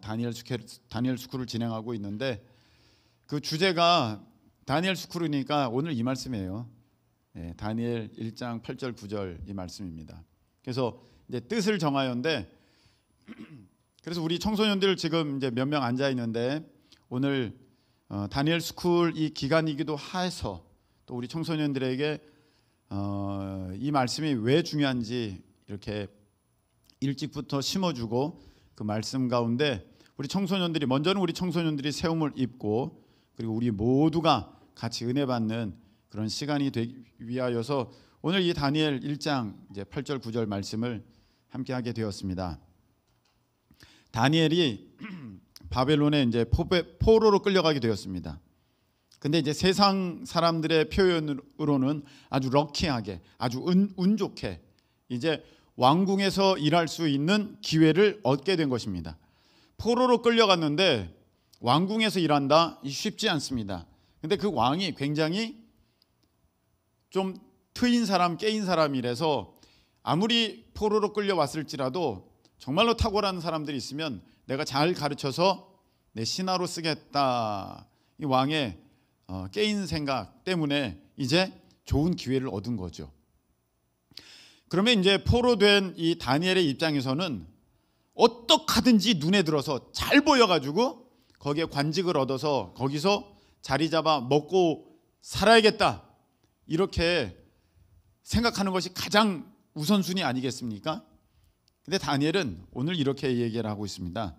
다니엘 스쿨을 진행하고 있는데 그 주제가 다니엘 스쿨이니까 오늘 이 말씀이에요. 다니엘 1장 8절 9절 이 말씀입니다. 그래서 이제 뜻을 정하여인데 그래서 우리 청소년들 지금 이제 몇 명 앉아 있는데 오늘 다니엘 스쿨 이 기간이기도 해서 또 우리 청소년들에게 이 말씀이 왜 중요한지 이렇게 일찍부터 심어주고 그 말씀 가운데 우리 청소년들이 먼저는 우리 청소년들이 새 옷을 입고 그리고 우리 모두가 같이 은혜 받는 그런 시간이 되기 위하여서 오늘 이 다니엘 1장 이제 8절 9절 말씀을 함께 하게 되었습니다. 다니엘이 바벨론에 이제 포로로 끌려가게 되었습니다. 근데 이제 세상 사람들의 표현으로는 아주 럭키하게 아주 운 좋게 이제 왕궁에서 일할 수 있는 기회를 얻게 된 것입니다. 포로로 끌려갔는데 왕궁에서 일한다 쉽지 않습니다. 근데 그 왕이 굉장히 좀 트인 사람, 깨인 사람이라서 아무리 포로로 끌려왔을지라도 정말로 탁월한 사람들이 있으면 내가 잘 가르쳐서 내 신하로 쓰겠다. 이 왕의 깨인 생각 때문에 이제 좋은 기회를 얻은 거죠. 그러면 이제 포로된 이 다니엘의 입장에서는 어떡하든지 눈에 들어서 잘 보여가지고 거기에 관직을 얻어서 거기서 자리 잡아 먹고 살아야겠다 이렇게 생각하는 것이 가장 우선순위 아니겠습니까? 근데 다니엘은 오늘 이렇게 얘기를 하고 있습니다.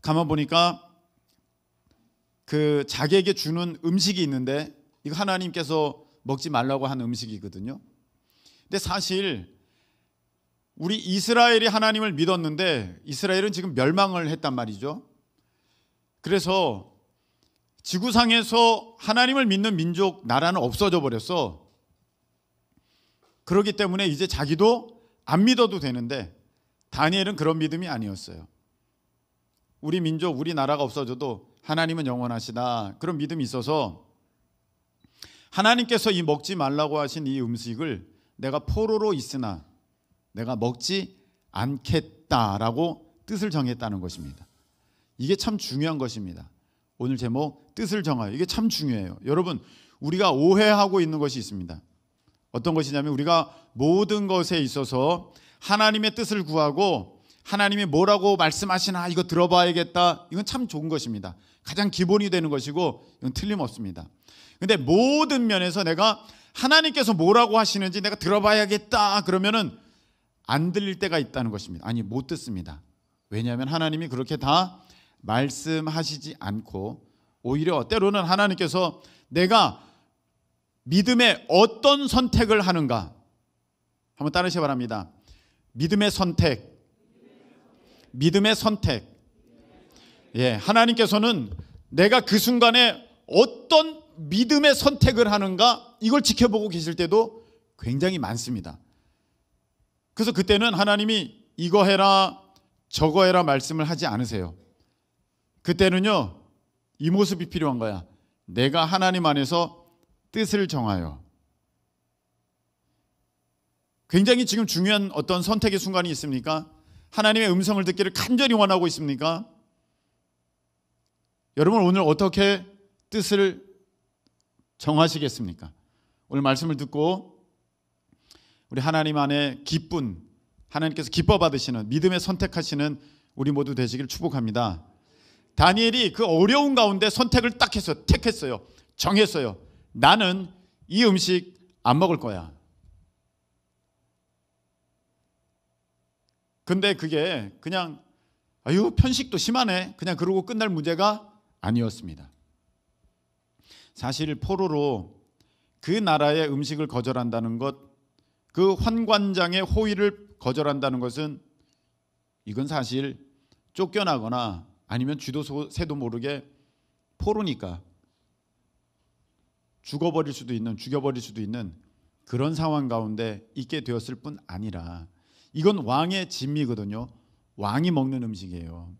가만 보니까 그 자기에게 주는 음식이 있는데 이거 하나님께서 먹지 말라고 한 음식이거든요. 근데 사실 우리 이스라엘이 하나님을 믿었는데 이스라엘은 지금 멸망을 했단 말이죠. 그래서 지구상에서 하나님을 믿는 민족 나라는 없어져 버렸어. 그렇기 때문에 이제 자기도 안 믿어도 되는데 다니엘은 그런 믿음이 아니었어요. 우리 민족, 우리 나라가 없어져도 하나님은 영원하시다. 그런 믿음이 있어서 하나님께서 이 먹지 말라고 하신 이 음식을 내가 포로로 있으나 내가 먹지 않겠다라고 뜻을 정했다는 것입니다. 이게 참 중요한 것입니다. 오늘 제목 뜻을 정하여. 이게 참 중요해요. 여러분, 우리가 오해하고 있는 것이 있습니다. 어떤 것이냐면 우리가 모든 것에 있어서 하나님의 뜻을 구하고 하나님이 뭐라고 말씀하시나 이거 들어봐야겠다. 이건 참 좋은 것입니다. 가장 기본이 되는 것이고 이건 틀림없습니다. 근데 모든 면에서 내가 하나님께서 뭐라고 하시는지 내가 들어봐야겠다 그러면은 안 들릴 때가 있다는 것입니다. 아니, 못 듣습니다. 왜냐하면 하나님이 그렇게 다 말씀하시지 않고 오히려 때로는 하나님께서 내가 믿음의 어떤 선택을 하는가 한번 따르시기 바랍니다. 믿음의 선택. 믿음의 선택. 하나님께서는 내가 그 순간에 어떤 믿음의 선택을 하는가 이걸 지켜보고 계실 때도 굉장히 많습니다. 그래서 그때는 하나님이 이거 해라 저거 해라 말씀을 하지 않으세요. 그때는요 이 모습이 필요한 거야. 내가 하나님 안에서 뜻을 정하여. 굉장히 지금 중요한 어떤 선택의 순간이 있습니까? 하나님의 음성을 듣기를 간절히 원하고 있습니까? 여러분 오늘 어떻게 뜻을 정하시겠습니까? 오늘 말씀을 듣고 우리 하나님 안에 기쁜 하나님께서 기뻐 받으시는 믿음의 선택하시는 우리 모두 되시길 축복합니다. 다니엘이 그 어려운 가운데 선택을 딱 했어요. 택했어요. 정했어요. 나는 이 음식 안 먹을 거야. 근데 그게 그냥 편식도 심하네 그냥 그러고 끝날 문제가 아니었습니다. 사실 포로로 그 나라의 음식을 거절한다는 것, 그 환관장의 호의를 거절한다는 것은 이건 사실 쫓겨나거나 아니면 쥐도 새도 모르게 포로니까 죽여버릴 수도 있는 그런 상황 가운데 있게 되었을 뿐 아니라 이건 왕의 진미거든요. 왕이 먹는 음식이에요.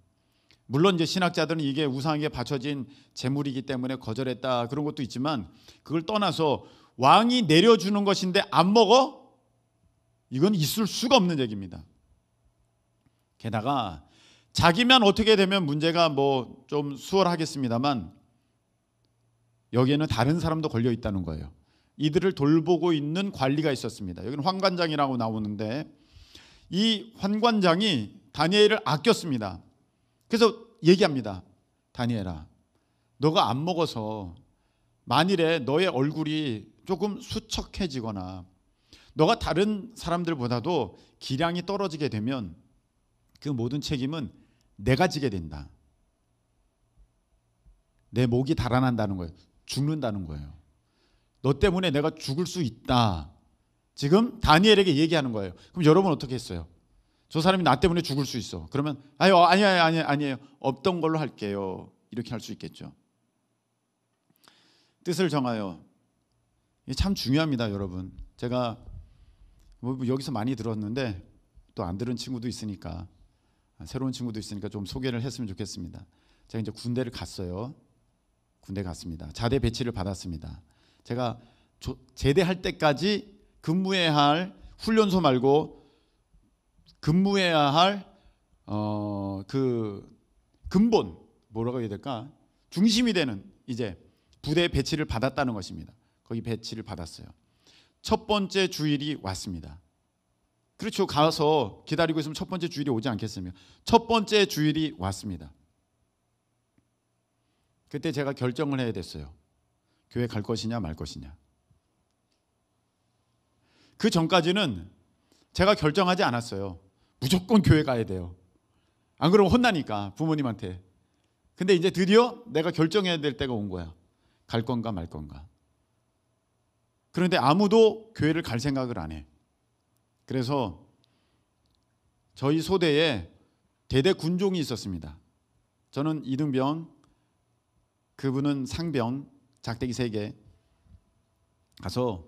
물론 이제 신학자들은 이게 우상에게 바쳐진 제물이기 때문에 거절했다 그런 것도 있지만 그걸 떠나서 왕이 내려주는 것인데 안 먹어? 이건 있을 수가 없는 얘기입니다. 게다가 자기만 어떻게 되면 문제가 뭐 좀 수월하겠습니다만 여기에는 다른 사람도 걸려 있다는 거예요. 이들을 돌보고 있는 관리가 있었습니다. 여기는 환관장이라고 나오는데 이 환관장이 다니엘을 아꼈습니다. 그래서 얘기합니다. 다니엘아, 너가 안 먹어서 만일에 너의 얼굴이 조금 수척해지거나 너가 다른 사람들보다도 기량이 떨어지게 되면 그 모든 책임은 내가 지게 된다. 내 목이 달아난다는 거예요. 죽는다는 거예요. 너 때문에 내가 죽을 수 있다. 지금 다니엘에게 얘기하는 거예요. 그럼 여러분 어떻게 했어요? 저 사람이 나 때문에 죽을 수 있어. 그러면 아니에요. 없던 걸로 할게요. 이렇게 할 수 있겠죠. 뜻을 정하여. 이게 참 중요합니다, 여러분. 제가 뭐 여기서 많이 들었는데 또 안 들은 친구도 있으니까, 새로운 친구도 있으니까 좀 소개를 했으면 좋겠습니다. 제가 이제 군대를 갔어요. 군대 갔습니다. 자대 배치를 받았습니다. 제가 제대할 때까지 근무해야 할 훈련소 말고 근무해야 할 그 근본, 뭐라고 해야 될까? 중심이 되는 이제 부대 배치를 받았다는 것입니다. 거기 배치를 받았어요. 첫 번째 주일이 왔습니다. 그렇죠. 가서 기다리고 있으면 첫 번째 주일이 오지 않겠습니까? 첫 번째 주일이 왔습니다. 그때 제가 결정을 해야 됐어요. 교회 갈 것이냐 말 것이냐. 그 전까지는 제가 결정하지 않았어요. 무조건 교회 가야 돼요. 안 그러면 혼나니까 부모님한테. 근데 이제 드디어 내가 결정해야 될 때가 온 거야. 갈 건가 말 건가. 그런데 아무도 교회를 갈 생각을 안 해. 그래서 저희 소대에 대대 군종이 있었습니다. 저는 이등병, 그분은 상병, 작대기 3개. 가서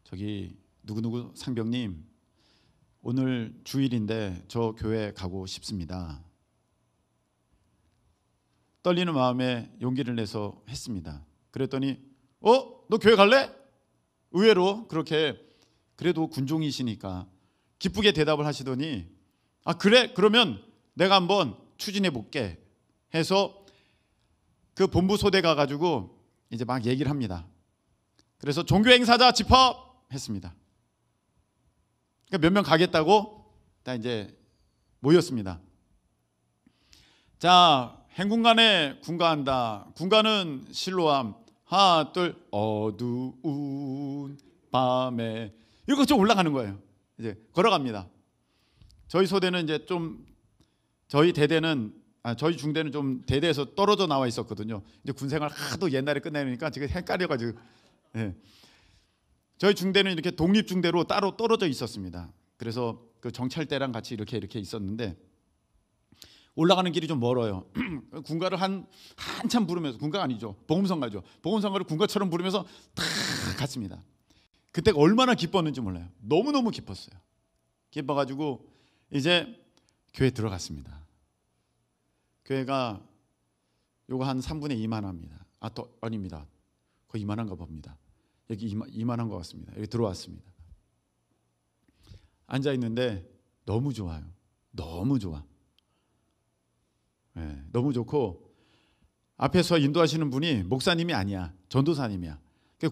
저기 누구누구 상병님, 오늘 주일인데 저 교회 가고 싶습니다. 떨리는 마음에 용기를 내서 했습니다. 그랬더니 너 교회 갈래? 의외로 그렇게 그래도 군종이시니까 기쁘게 대답을 하시더니 그래? 그러면 내가 한번 추진해 볼게 해서 그 본부 소대 가가지고 이제 막 얘기를 합니다. 그래서 종교 행사자 집합했습니다. 그러니까 몇 명 가겠다고 다 이제 모였습니다. 자, 행군간에 군가한다. 군가는 실로암. 하나 둘 어두운 밤에 이거 좀 올라가는 거예요. 이제 걸어갑니다. 저희 소대는 이제 좀 저희 중대는 좀 대대에서 떨어져 나와 있었거든요. 이제 군생활 하도 옛날에 끝내니까 지금 헷갈려가지고. 네. 저희 중대는 이렇게 독립중대로 따로 떨어져 있었습니다. 그래서 그 정찰대랑 같이 이렇게 있었는데 올라가는 길이 좀 멀어요. 군가를 한참 부르면서, 군가가 아니죠, 복음성가죠. 복음성가를 군가처럼 부르면서 탁 갔습니다. 그때가 얼마나 기뻤는지 몰라요. 너무너무 기뻤어요. 기뻐가지고 이제 교회 들어갔습니다. 교회가 요거 한 3분의 2만 합니다. 아닙니다. 거의 이만한가 봅니다. 여기 이만한 것 같습니다. 여기 들어왔습니다. 앉아 있는데 너무 좋아요. 너무 좋아. 네, 너무 좋고 앞에서 인도하시는 분이 목사님이 아니야. 전도사님이야.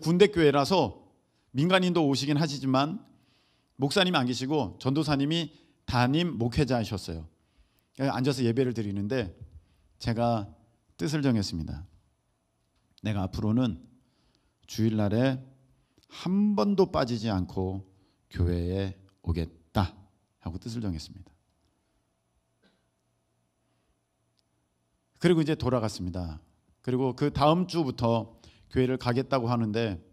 군대 교회라서 민간인도 오시긴 하시지만 목사님이 안 계시고 전도사님이 담임 목회자이셨어요. 앉아서 예배를 드리는데 제가 뜻을 정했습니다. 내가 앞으로는 주일날에 한 번도 빠지지 않고 교회에 오겠다 하고 뜻을 정했습니다. 그리고 이제 돌아갔습니다. 그리고 그 다음 주부터 교회를 가겠다고 하는데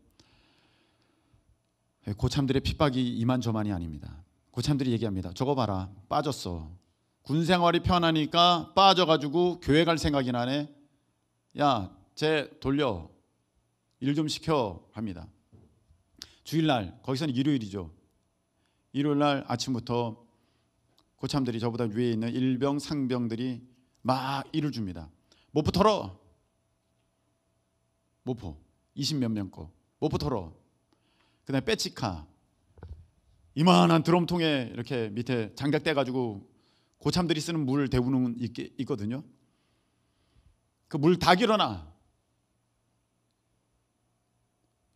고참들의 핍박이 이만저만이 아닙니다. 고참들이 얘기합니다. 저거 봐라, 빠졌어. 군 생활이 편하니까 빠져가지고 교회 갈 생각이 나네. 야, 쟤 돌려, 일 좀 시켜 합니다. 주일날, 거기서는 일요일이죠. 일요일날 아침부터 고참들이, 저보다 위에 있는 일병 상병들이 막 일을 줍니다. 모포 털어. 모포 20몇 명 거 모포 털어. 그다음에 빼치카 이만한 드럼통에 이렇게 밑에 장작 떼가지고 고참들이 쓰는 물 대우는 있거든요. 그 물 다 길어놔.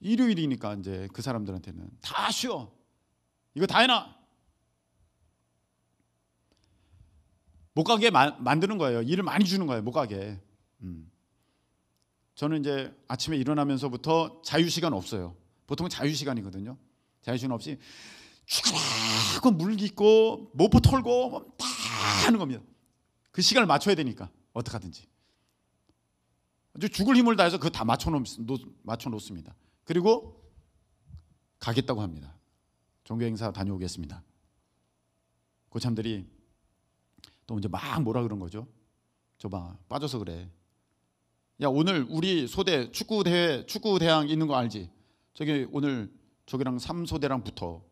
일요일이니까 이제 그 사람들한테는 다 쉬어. 이거 다 해놔. 못 가게 만드는 거예요. 일을 많이 주는 거예요. 못 가게. 저는 이제 아침에 일어나면서부터 자유시간 없어요. 보통 자유시간이거든요. 자유시간 없이 죽으라고 물 깃고 모포 털고 다 하는 겁니다. 그 시간을 맞춰야 되니까 어떡하든지 아주 죽을 힘을 다해서 그거 다 맞춰놓습니다. 그리고 가겠다고 합니다. 종교행사 다녀오겠습니다. 고참들이 또 이제 막 뭐라 그런 거죠. 저봐 빠져서 그래. 야 오늘 우리 소대 축구대회 축구대항 있는 거 알지? 저기 오늘 저기랑 3소대랑 붙어.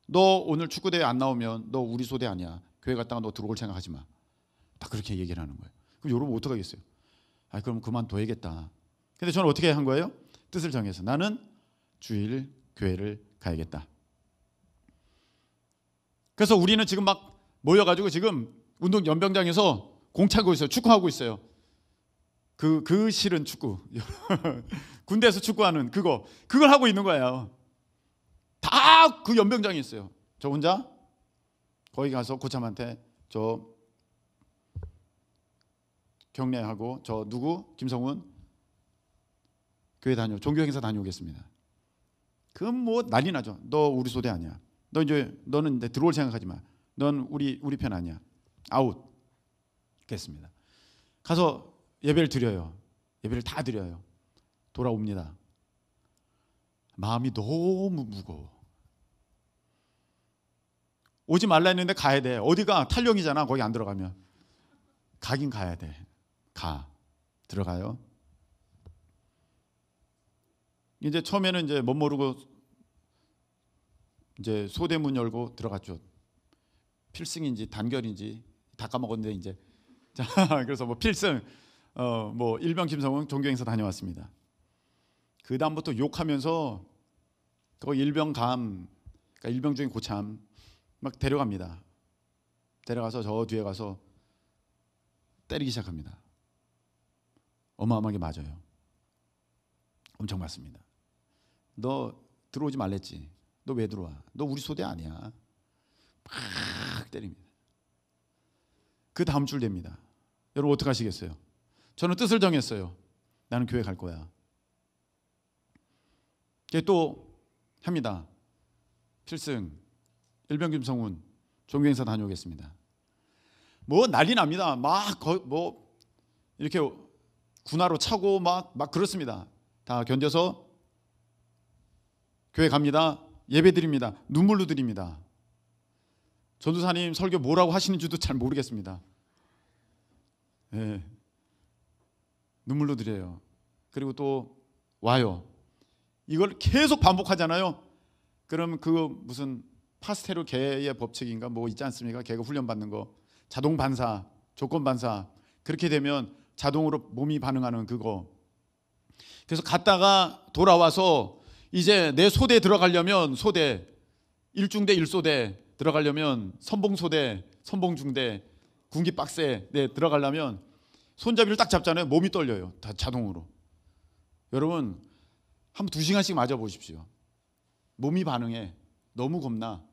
너 오늘 축구대회 안 나오면 너 우리 소대 아니야. 교회 갔다가 너 들어올 생각하지 마. 다 그렇게 얘기를 하는 거예요. 그럼 여러분 어떡하겠어요? 아 그럼 그만둬야겠다. 근데 저는 어떻게 한 거예요? 뜻을 정해서 나는 주일 교회를 가야겠다. 그래서 우리는 지금 막 모여가지고 지금 운동 연병장에서 공 차고 있어요. 축구하고 있어요. 그 실은 축구. 군대에서 축구하는 그걸 하고 있는 거예요. 다 그 연병장에 있어요. 저 혼자 거기 가서 고참한테 저 경례하고 저 누구 김성훈 교회 종교 행사 다녀오겠습니다. 그럼 뭐 난리 나죠. 너 우리 소대 아니야. 너는 이제 들어올 생각하지 마. 넌 우리 편 아니야. 아웃. 그랬습니다. 가서 예배를 드려요. 예배를 다 드려요. 돌아옵니다. 마음이 너무 무거워. 오지 말라 했는데 가야 돼. 어디가 탈령이잖아. 거기 안 들어가면. 가긴 가야 돼. 들어가요. 이제 처음에는 이제 못 모르고 이제 소대문 열고 들어갔죠. 필승인지 단결인지 다 까먹었는데 이제 자 그래서 뭐 필승 뭐 일병 김성훈 종교행사 다녀왔습니다. 그 다음부터 욕하면서 그 일병감 그러니까 일병 중에 고참 막 데려갑니다. 데려가서 저 뒤에 가서 때리기 시작합니다. 어마어마하게 맞아요. 엄청 맞습니다. 너 들어오지 말랬지. 너 왜 들어와? 너 우리 소대 아니야. 막 때립니다. 그 다음 줄 됩니다. 여러분 어떻게 하시겠어요? 저는 뜻을 정했어요. 나는 교회 갈 거야. 또 합니다. 필승 일병 김성훈 종교행사 다녀오겠습니다. 뭐 난리 납니다. 막 뭐 이렇게 군화로 차고 막 그렇습니다. 다 견뎌서 교회 갑니다. 예배 드립니다. 눈물로 드립니다. 전도사님 설교 뭐라고 하시는지도 잘 모르겠습니다. 네. 눈물로 드려요. 그리고 또 와요. 이걸 계속 반복하잖아요. 그럼 그 무슨 파스테르 개의 법칙인가 뭐 있지 않습니까? 개가 훈련 받는 거 자동 반사, 조건 반사 그렇게 되면 자동으로 몸이 반응하는 그거. 그래서 갔다가 돌아와서 이제 내 소대에 들어가려면 소대 1중대 1소대 들어가려면 선봉소대, 선봉중대, 군기박스에 들어가려면 손잡이를 딱 잡잖아요. 몸이 떨려요. 다 자동으로. 여러분 한 2시간씩 맞아 보십시오. 몸이 반응해. 너무 겁나.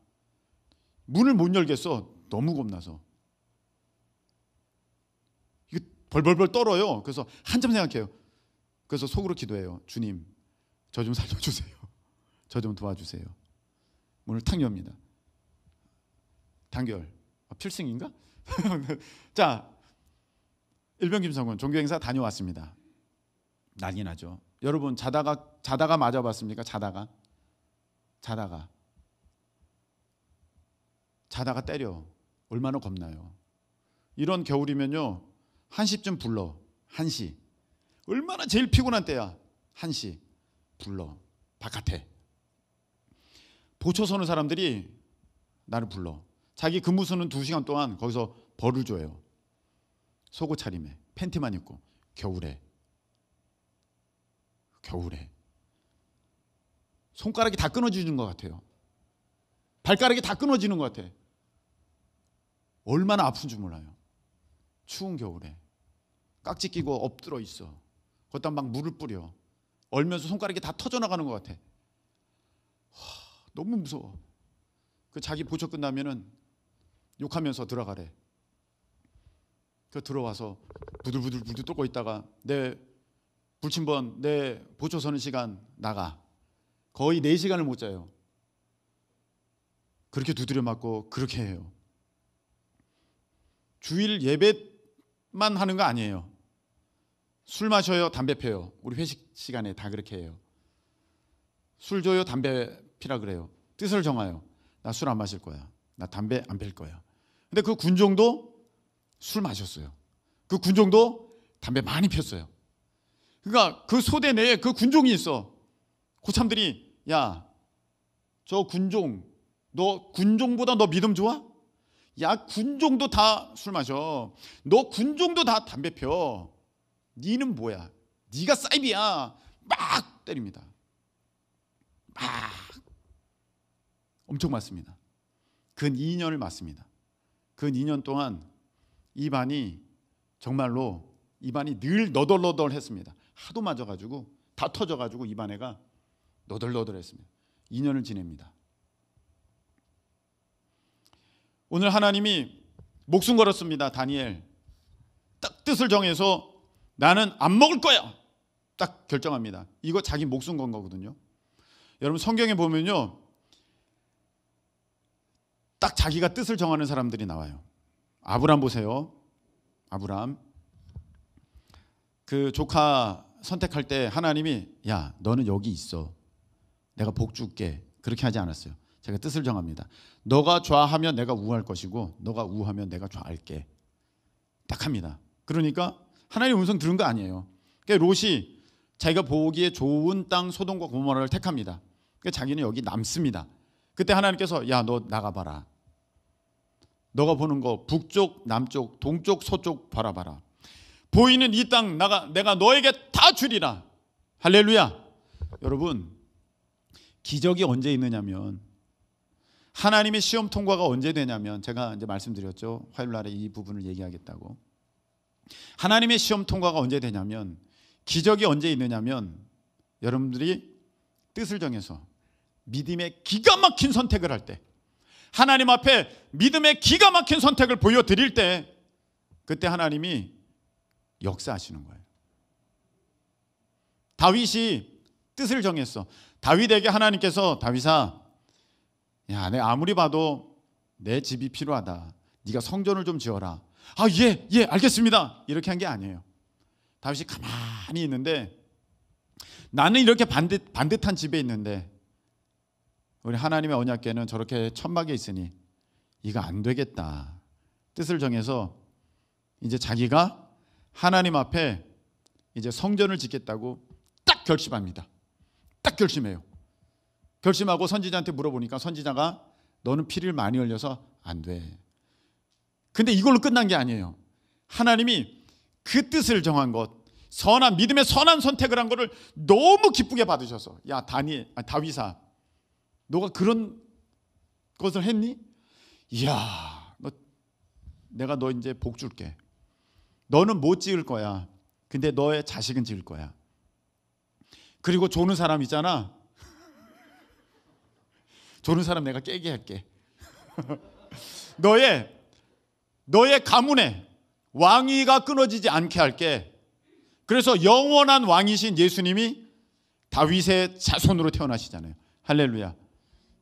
문을 못 열겠어. 너무 겁나서. 이거 벌벌벌 떨어요. 그래서 한참 생각해요. 그래서 속으로 기도해요. 주님, 저 좀 살려주세요. 저 좀 도와주세요. 문을 탁 엽니다. 단결. 필승인가? 자, 일병 김성훈 종교행사 다녀왔습니다. 난리 나죠. 여러분 자다가 맞아봤습니까? 자다가 때려. 얼마나 겁나요. 이런 겨울이면요 1시쯤 불러. 1시. 얼마나 제일 피곤한 때야. 1시 불러. 바깥에. 보초 서는 사람들이 나를 불러. 자기 근무 수는 2시간 동안 거기서 벌을 줘요. 속옷 차림에 팬티만 입고. 겨울에 손가락이 다 끊어지는 것 같아요. 발가락이 다 끊어지는 것 같아. 얼마나 아픈 줄 몰라요. 추운 겨울에 깍지 끼고 엎드려 있어. 거기다 막 물을 뿌려. 얼면서 손가락이 다 터져나가는 것 같아. 너무 무서워. 그 자기 보초 끝나면은 욕하면서 들어가래. 그 들어와서 부들부들 떨고 있다가 내 불침번 내 보초 서는 시간 나가. 거의 4시간을 못 자요. 그렇게 두드려 맞고 그렇게 해요. 주일 예배만 하는 거 아니에요. 술 마셔요, 담배 펴요. 우리 회식 시간에 다 그렇게 해요. 술 줘요, 담배 피라 그래요. 뜻을 정하요. 나 술 안 마실 거야. 나 담배 안 필 거야. 근데 그 군종도 술 마셨어요. 그 군종도 담배 많이 폈어요. 그러니까 그 소대 내에 그 군종이 있어. 고참들이 야, 저 군종, 너 군종보다 너 믿음 좋아? 야, 군종도 다 술 마셔. 너 군종도 다 담배 펴. 니는 뭐야? 니가 사이비야. 막 때립니다. 막 엄청 맞습니다. 근 2년을 맞습니다. 근 2년 동안 입안이 정말로 입안이 늘 너덜너덜했습니다. 하도 맞아가지고 다 터져가지고 입안에가 너덜너덜했습니다. 2년을 지냅니다. 오늘 하나님이 목숨 걸었습니다. 다니엘 딱 뜻을 정해서 나는 안 먹을 거야 딱 결정합니다. 이거 자기 목숨 건 거거든요. 여러분 성경에 보면요, 딱 자기가 뜻을 정하는 사람들이 나와요. 아브람 보세요. 아브람 그 조카 선택할 때 하나님이 야, 너는 여기 있어. 내가 복 줄게. 그렇게 하지 않았어요. 제가 뜻을 정합니다. 너가 좌하면 내가 우할 것이고 너가 우하면 내가 좌할게. 딱 합니다. 그러니까 하나님 음성 들은 거 아니에요. 그러니까 롯이 자기가 보기에 좋은 땅 소돔과 고모라를 택합니다. 그러니까 자기는 여기 남습니다. 그때 하나님께서 야, 너 나가봐라. 너가 보는 거 북쪽, 남쪽, 동쪽, 서쪽 바라봐라. 보이는 이 땅 내가 너에게 다 주리라. 할렐루야. 여러분 기적이 언제 있느냐면, 하나님의 시험 통과가 언제 되냐면, 제가 이제 말씀드렸죠. 화요일 날에 이 부분을 얘기하겠다고. 하나님의 시험 통과가 언제 되냐면, 기적이 언제 있느냐면 여러분들이 뜻을 정해서 믿음의 기가 막힌 선택을 할 때, 하나님 앞에 믿음의 기가 막힌 선택을 보여드릴 때, 그때 하나님이 역사하시는 거예요. 다윗이 뜻을 정했어. 다윗에게 하나님께서 다윗아, 야, 내 아무리 봐도 내 집이 필요하다. 네가 성전을 좀 지어라. 아, 예, 알겠습니다. 이렇게 한 게 아니에요. 다윗이 가만히 있는데, 나는 이렇게 반듯한 집에 있는데 우리 하나님의 언약궤는 저렇게 천막에 있으니 이거 안 되겠다. 뜻을 정해서 이제 자기가 하나님 앞에 이제 성전을 짓겠다고 딱 결심합니다. 딱 결심해요. 결심하고 선지자한테 물어보니까 선지자가 너는 피를 많이 흘려서 안 돼. 근데 이걸로 끝난 게 아니에요. 하나님이 그 뜻을 정한 것, 선한 믿음의 선한 선택을 한 거를 너무 기쁘게 받으셔서 야, 다윗아, 너가 그런 것을 했니? 이야, 내가 너 이제 복 줄게. 너는 못 지을 거야. 근데 너의 자식은 지을 거야. 그리고 조는 사람 있잖아. 조는 사람 내가 깨게 할게. 너의 가문에 왕위가 끊어지지 않게 할게. 그래서 영원한 왕이신 예수님이 다윗의 자손으로 태어나시잖아요. 할렐루야.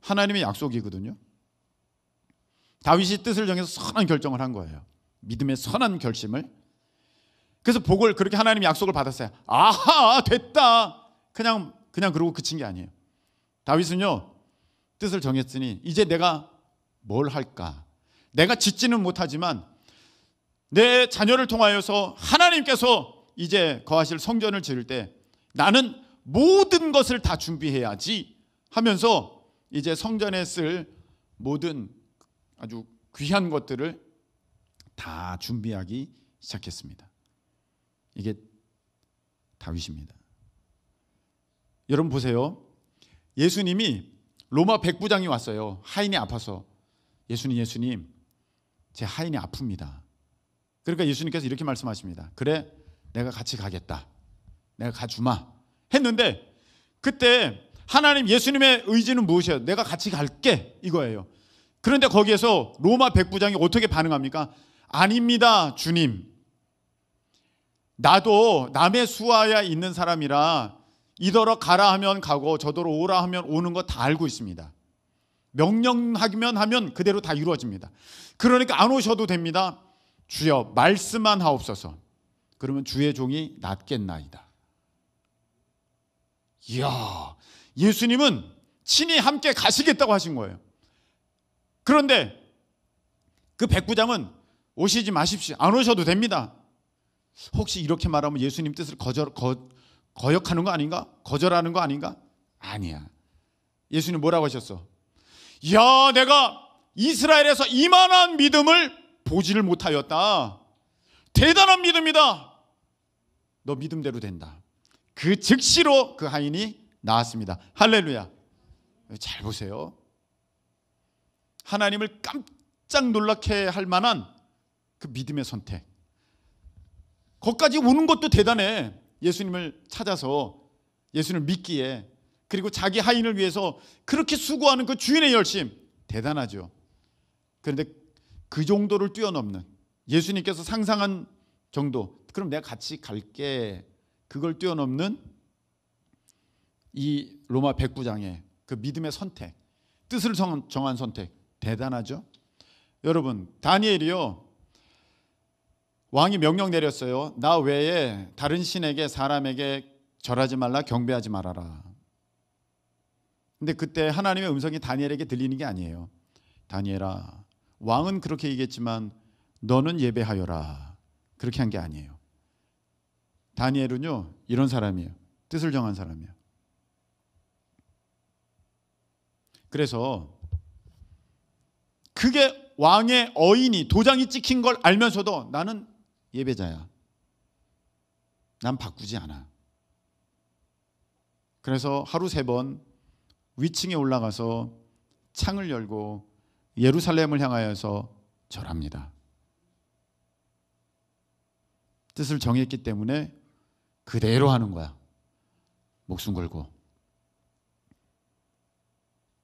하나님의 약속이거든요. 다윗이 뜻을 정해서 선한 결정을 한 거예요. 믿음의 선한 결심을. 그래서 복을, 그렇게 하나님이 약속을 받았어요. 아하, 됐다. 그냥 그러고 그친 게 아니에요. 다윗은요, 뜻을 정했으니 이제 내가 뭘 할까? 내가 짓지는 못하지만 내 자녀를 통하여서 하나님께서 이제 거하실 성전을 지을 때 나는 모든 것을 다 준비해야지 하면서 이제 성전에 쓸 모든 아주 귀한 것들을 다 준비하기 시작했습니다. 이게 다윗입니다. 여러분 보세요. 예수님이 로마 백부장이 왔어요. 하인이 아파서 예수님 제 하인이 아픕니다. 그러니까 예수님께서 이렇게 말씀하십니다. 그래, 내가 같이 가겠다. 내가 가주마 했는데, 그때 하나님, 예수님의 의지는 무엇이에요? 내가 같이 갈게, 이거예요. 그런데 거기에서 로마 백부장이 어떻게 반응합니까? 아닙니다, 주님. 나도 남의 수하에 있는 사람이라 이더러 가라 하면 가고 저더러 오라 하면 오는 거 다 알고 있습니다. 명령하면 하면 그대로 다 이루어집니다. 그러니까 안 오셔도 됩니다. 주여, 말씀만 하옵소서. 그러면 주의 종이 낫겠나이다. 이야, 예수님은 친히 함께 가시겠다고 하신 거예요. 그런데 그 백부장은 오시지 마십시오. 안 오셔도 됩니다. 혹시 이렇게 말하면 예수님 뜻을 거역하는 거 아닌가? 거절하는 거 아닌가? 아니야. 예수님 뭐라고 하셨어? 야, 내가 이스라엘에서 이만한 믿음을 보지를 못하였다. 대단한 믿음이다. 너 믿음대로 된다. 그 즉시로 그 하인이 나았습니다. 할렐루야. 잘 보세요. 하나님을 깜짝 놀라게 할 만한 그 믿음의 선택. 거기까지 오는 것도 대단해. 예수님을 찾아서 예수님을 믿기에, 그리고 자기 하인을 위해서 그렇게 수고하는 그 주인의 열심, 대단하죠. 그런데 그 정도를 뛰어넘는, 예수님께서 상상한 정도, 그럼 내가 같이 갈게, 그걸 뛰어넘는 이 로마 백부장의 그 믿음의 선택, 뜻을 정한 선택, 대단하죠. 여러분, 다니엘이요, 왕이 명령 내렸어요. 나 외에 다른 신에게, 사람에게 절하지 말라, 경배하지 말아라. 근데 그때 하나님의 음성이 다니엘에게 들리는 게 아니에요. 다니엘아, 왕은 그렇게 얘기했지만 너는 예배하여라, 그렇게 한 게 아니에요. 다니엘은요, 이런 사람이에요. 뜻을 정한 사람이에요. 그래서 그게 왕의 어인이, 도장이 찍힌 걸 알면서도 나는 예배자야, 난 바꾸지 않아. 그래서 하루 3번 위층에 올라가서 창을 열고 예루살렘을 향하여서 절합니다. 뜻을 정했기 때문에 그대로 하는 거야. 목숨 걸고.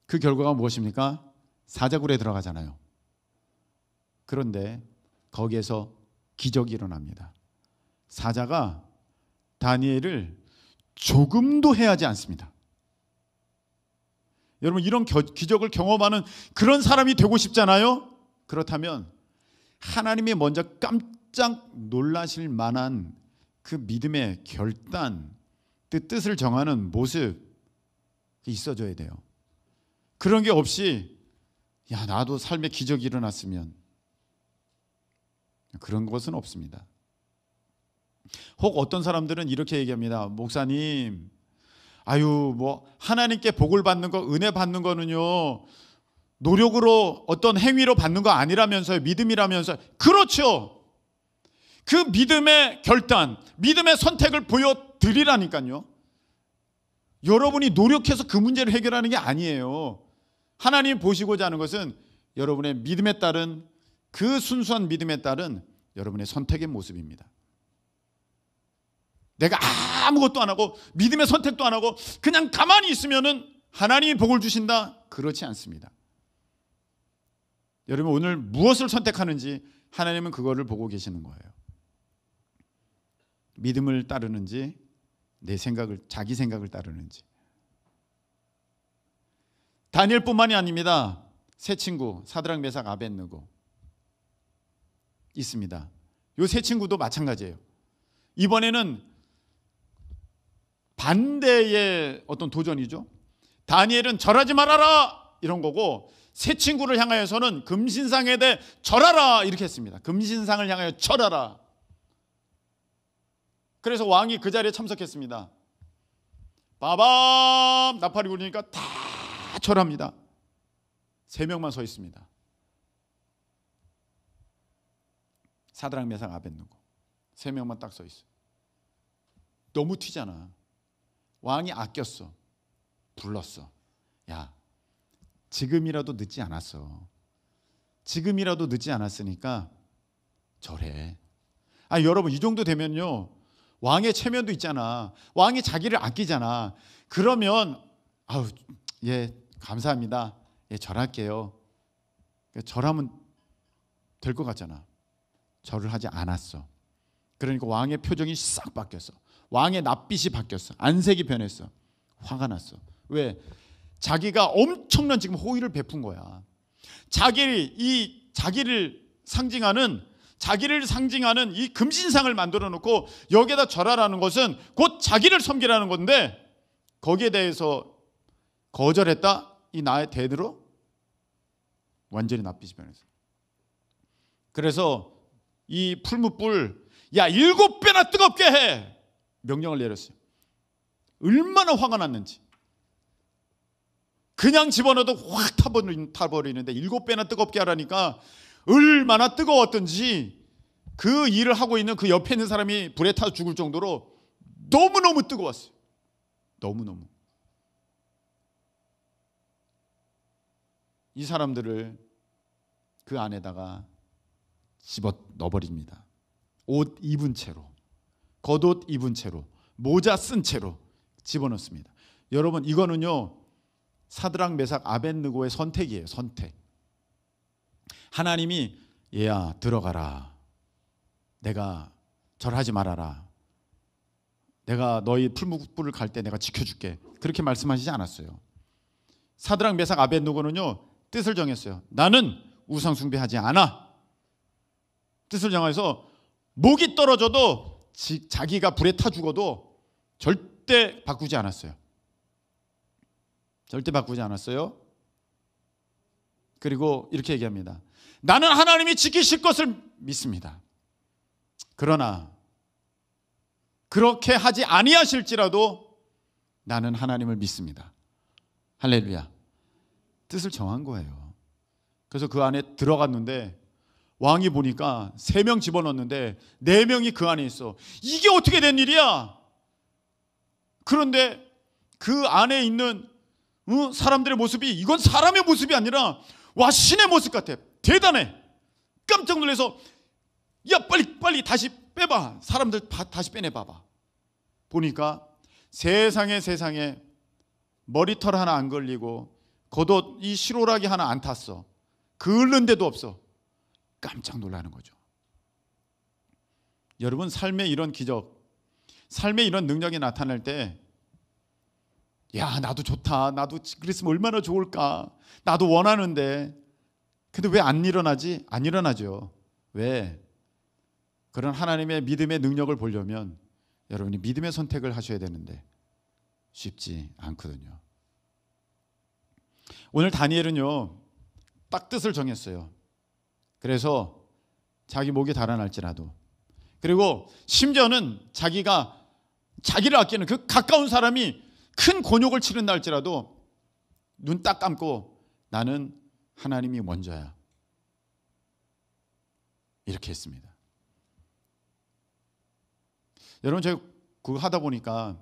그 결과가 무엇입니까? 사자굴에 들어가잖아요. 그런데 거기에서 기적이 일어납니다. 사자가 다니엘을 조금도 해하지 않습니다. 여러분, 이런 기적을 경험하는 그런 사람이 되고 싶잖아요. 그렇다면 하나님이 먼저 깜짝 놀라실 만한 그 믿음의 결단, 뜻을 정하는 모습 있어줘야 돼요. 그런 게 없이 야, 나도 삶에 기적이 일어났으면, 그런 것은 없습니다. 혹 어떤 사람들은 이렇게 얘기합니다. 목사님, 아유, 뭐 하나님께 복을 받는 거, 은혜 받는 거는요, 노력으로 어떤 행위로 받는 거 아니라면서요, 믿음이라면서요. 그렇죠. 그 믿음의 결단, 믿음의 선택을 보여드리라니까요. 여러분이 노력해서 그 문제를 해결하는 게 아니에요. 하나님 보시고자 하는 것은 여러분의 믿음에 따른, 그 순수한 믿음에 따른 여러분의 선택의 모습입니다. 내가 아무것도 안 하고 믿음의 선택도 안 하고 그냥 가만히 있으면은 하나님이 복을 주신다? 그렇지 않습니다. 여러분, 오늘 무엇을 선택하는지 하나님은 그거를 보고 계시는 거예요. 믿음을 따르는지, 자기 생각을 따르는지. 다니엘뿐만이 아닙니다. 세 친구 사드락, 메삭, 아벳느고 있습니다. 이 세 친구도 마찬가지예요. 이번에는 반대의 어떤 도전이죠. 다니엘은 절하지 말아라 이런 거고, 세 친구를 향하여서는 금신상에 대해 절하라 이렇게 했습니다. 금신상을 향하여 절하라. 그래서 왕이 그 자리에 참석했습니다. 빠밤 나팔이 울리니까 다 절합니다. 3명만 서 있습니다. 사드락, 메삭, 아벳느고 3명만 딱 서 있어. 너무 튀잖아. 왕이 아꼈어. 불렀어. 야, 지금이라도 늦지 않았어. 지금이라도 늦지 않았으니까 절해. 여러분 이 정도 되면요, 왕의 체면도 있잖아. 왕이 자기를 아끼잖아. 그러면 예, 감사합니다. 예, 절할게요. 절하면 될 것 같잖아. 절을 하지 않았어. 그러니까 왕의 표정이 싹 바뀌었어. 왕의 낯빛이 바뀌었어. 안색이 변했어. 화가 났어. 왜? 자기가 엄청난 지금 호의를 베푼 거야. 자기를 상징하는 이 금신상을 만들어 놓고 여기에다 절하라는 것은 곧 자기를 섬기라는 건데, 거기에 대해서 거절했다? 이 나의 대대로 완전히 낯빛이 변했어. 그래서 이 풀무불, 7배나 뜨겁게 해! 명령을 내렸어요. 얼마나 화가 났는지. 그냥 집어넣어도 확 타버리는데 7배나 뜨겁게 하라니까 얼마나 뜨거웠던지, 그 일을 하고 있는 그 옆에 있는 사람이 불에 타 죽을 정도로 너무너무 뜨거웠어요. 너무너무. 이 사람들을 그 안에다가 집어 넣어버립니다. 옷 입은 채로, 겉옷 입은 채로, 모자 쓴 채로 집어넣습니다. 여러분, 이거는요 사드락 메삭 아벳느고의 선택이에요. 선택. 하나님이 얘야 들어가라, 내가 절하지 말아라, 내가 너희 풀무불을 갈 때 내가 지켜줄게, 그렇게 말씀하시지 않았어요. 사드락 메삭 아벳느고는요 뜻을 정했어요. 나는 우상 숭배하지 않아. 뜻을 정해서 목이 떨어져도 자기가 불에 타 죽어도 절대 바꾸지 않았어요. 절대 바꾸지 않았어요. 그리고 이렇게 얘기합니다. 나는 하나님이 지키실 것을 믿습니다. 그러나 그렇게 하지 아니하실지라도 나는 하나님을 믿습니다. 할렐루야. 뜻을 정한 거예요. 그래서 그 안에 들어갔는데 왕이 보니까 3명 집어넣었는데 4명이 그 안에 있어. 이게 어떻게 된 일이야? 그런데 그 안에 있는 사람들의 모습이, 이건 사람의 모습이 아니라 신의 모습 같아. 대단해. 깜짝 놀라서 야 빨리 다시 빼봐. 사람들 다시 빼내봐봐. 보니까 세상에 머리털 하나 안 걸리고 겉옷 이 실오라기 하나 안 탔어. 그을른 데도 없어. 깜짝 놀라는 거죠. 여러분, 삶의 이런 기적, 삶의 이런 능력이 나타날 때 나도 좋다, 나도 그랬으면 얼마나 좋을까, 나도 원하는데, 근데 왜 안 일어나지? 안 일어나죠. 왜? 그런 하나님의 믿음의 능력을 보려면 여러분이 믿음의 선택을 하셔야 되는데 쉽지 않거든요. 오늘 다니엘은요 딱 뜻을 정했어요. 그래서 자기 목이 달아날지라도, 그리고 심지어는 자기를 아끼는 그 가까운 사람이 큰 곤욕을 치른다 할지라도 눈 딱 감고 나는 하나님이 먼저야, 이렇게 했습니다. 여러분, 제가 그거 하다 보니까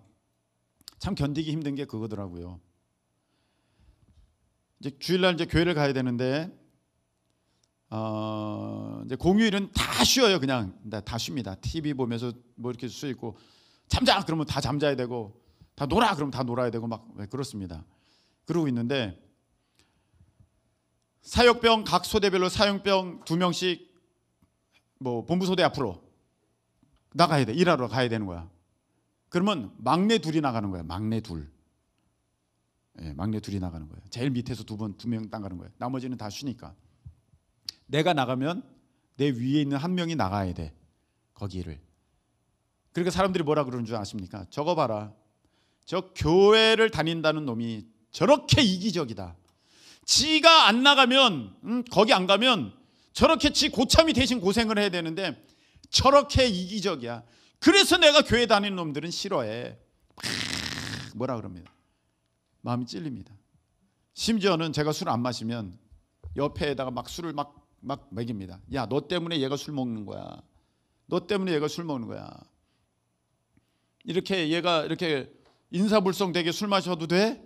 참 견디기 힘든 게 그거더라고요. 이제 주일날 이제 교회를 가야 되는데 이제 공휴일은 다 쉬어요. 그냥 다 쉽니다. TV 보면서 뭐 이렇게 수 있고, 잠자 그러면 다 잠자야 되고, 다 놀아 그러면 다 놀아야 되고, 막 그렇습니다. 그러고 있는데 사역병 각 소대별로 사역병 2명씩 뭐 본부 소대 앞으로 나가야 돼. 일하러 가야 되는 거야. 그러면 막내 둘이 나가는 거야. 막내 둘. 막내 둘이 나가는 거예요. 제일 밑에서 2명 나가는 거예요. 나머지는 다 쉬니까. 내가 나가면 내 위에 있는 한 명이 나가야 돼. 거기를. 그러니까 사람들이 뭐라 그러는 줄 아십니까? 저거 봐라. 저 교회를 다닌다는 놈이 저렇게 이기적이다. 지가 안 나가면, 거기 안 가면 저렇게 지 고참이 대신 고생을 해야 되는데 저렇게 이기적이야. 그래서 내가 교회 다니는 놈들은 싫어해. 뭐라 그럽니다. 마음이 찔립니다. 심지어는 제가 술 안 마시면 옆에다가 막 술을 막 먹입니다. 야, 너 때문에 얘가 술 먹는 거야. 너 때문에 얘가 술 먹는 거야. 이렇게 얘가 이렇게 인사불성되게 술 마셔도 돼?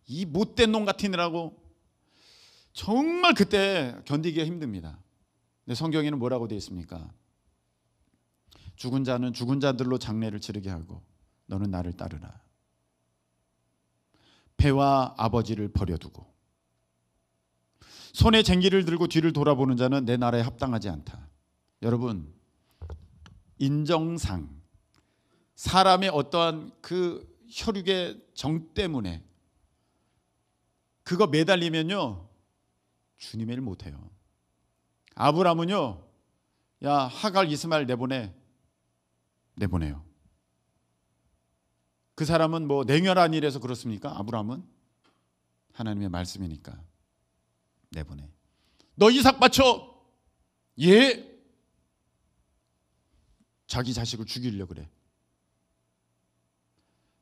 이 못된 놈 같으니라고. 정말 그때 견디기가 힘듭니다. 근데 성경에는 뭐라고 되어 있습니까? 죽은 자는 죽은 자들로 장례를 치르게 하고 너는 나를 따르라. 배와 아버지를 버려두고 손에 쟁기를 들고 뒤를 돌아보는 자는 내 나라에 합당하지 않다. 여러분, 인정상 사람의 어떠한 그 혈육의 정 때문에 그거 매달리면요 주님의 일 못해요. 아브라함은요, 야 하갈 이스마엘 내보내요. 그 사람은 뭐 냉혈한 일에서 그렇습니까? 아브라함은 하나님의 말씀이니까 내보내. 너 이삭 바쳐. 예. 자기 자식을 죽이려고 그래.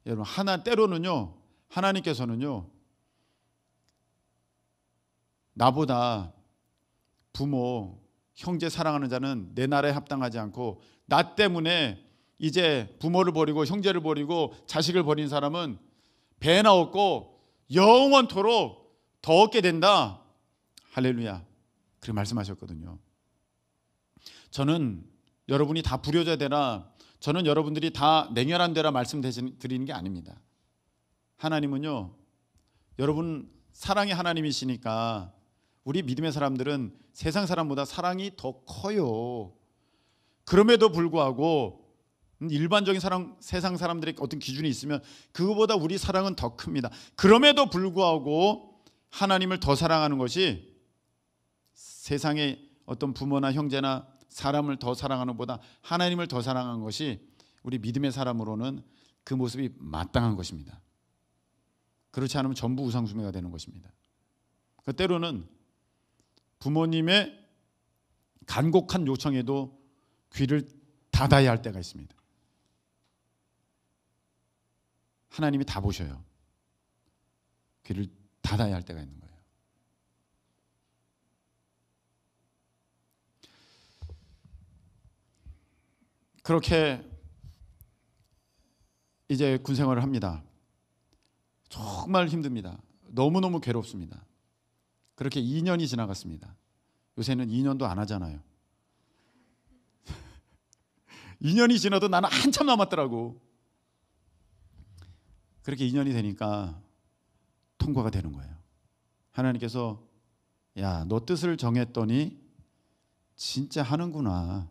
여러분, 때로는요 하나님께서는요 나보다 부모, 형제 사랑하는 자는 내 나라에 합당하지 않고 나 때문에 이제 부모를 버리고 형제를 버리고 자식을 버린 사람은 배나 얻고 영원토록 더 얻게 된다. 할렐루야. 그렇게 말씀하셨거든요. 저는 여러분이 다 불효자 되라, 저는 여러분들이 다 냉혈한 되라 말씀드리는 게 아닙니다. 하나님은요 여러분 사랑의 하나님이시니까 우리 믿음의 사람들은 세상 사람보다 사랑이 더 커요. 그럼에도 불구하고 일반적인 사랑, 세상 사람들의 어떤 기준이 있으면 그거보다 우리 사랑은 더 큽니다. 그럼에도 불구하고 하나님을 더 사랑하는 것이 세상의 어떤 부모나 형제나 사람을 더 사랑하는 것보다 하나님을 더 사랑하는 것이 우리 믿음의 사람으로는 그 모습이 마땅한 것입니다. 그렇지 않으면 전부 우상숭배가 되는 것입니다. 때로는 부모님의 간곡한 요청에도 귀를 닫아야 할 때가 있습니다. 하나님이 다 보셔요. 귀를 닫아야 할 때가 있는 거예요. 그렇게 이제 군 생활을 합니다. 정말 힘듭니다. 너무너무 괴롭습니다. 그렇게 2년이 지나갔습니다. 요새는 2년도 안 하잖아요. 2년이 지나도 나는 한참 남았더라고. 그렇게 2년이 되니까 통과가 되는 거예요. 하나님께서 야, 너 뜻을 정했더니 진짜 하는구나.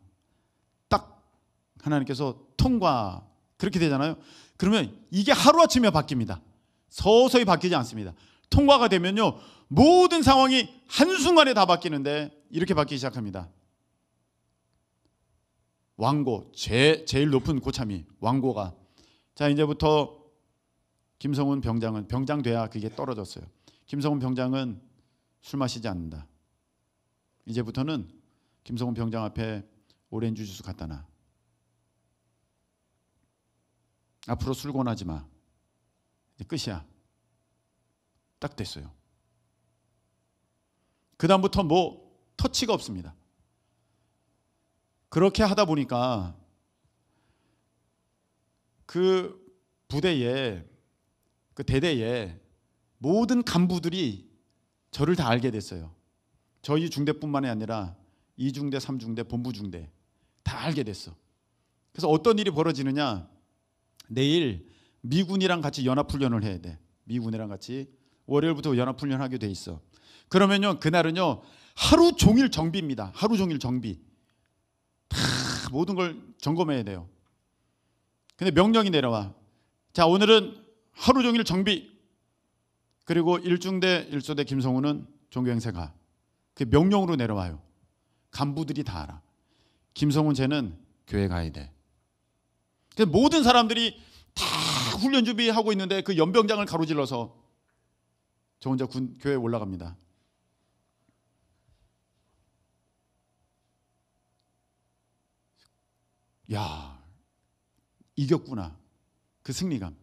딱 하나님께서 통과, 그렇게 되잖아요. 그러면 이게 하루아침에 바뀝니다. 서서히 바뀌지 않습니다. 통과가 되면요 모든 상황이 한순간에 다 바뀌는데 이렇게 바뀌기 시작합니다. 왕고, 제일 높은 고참이 왕고가, 자 이제부터 김성훈 병장은, 병장 돼야 그게 떨어졌어요. 김성훈 병장은 술 마시지 않는다. 이제부터는 김성훈 병장 앞에 오렌지 주스 갖다 놔. 앞으로 술 권하지 마. 이제 끝이야. 딱 됐어요. 그 다음부터 뭐 터치가 없습니다. 그렇게 하다 보니까 그 부대에, 그 대대에 모든 간부들이 저를 다 알게 됐어요. 저희 중대뿐만이 아니라 2중대, 3중대, 본부 중대 다 알게 됐어. 그래서 어떤 일이 벌어지느냐, 내일 미군이랑 같이 연합훈련을 해야 돼. 미군이랑 같이 월요일부터 연합훈련하게 돼 있어. 그러면요 그날은요 하루 종일 정비입니다. 하루 종일 정비. 다 모든 걸 점검해야 돼요. 근데 명령이 내려와. 자, 오늘은 하루 종일 정비. 그리고 1중대 1소대 김성훈은 종교행세 가. 그 명령으로 내려와요. 간부들이 다 알아. 김성훈 쟤는 교회 가야 돼. 그래서 모든 사람들이 다 훈련 준비하고 있는데 그 연병장을 가로질러서 저 혼자 교회에 올라갑니다. 야, 이겼구나. 그 승리감.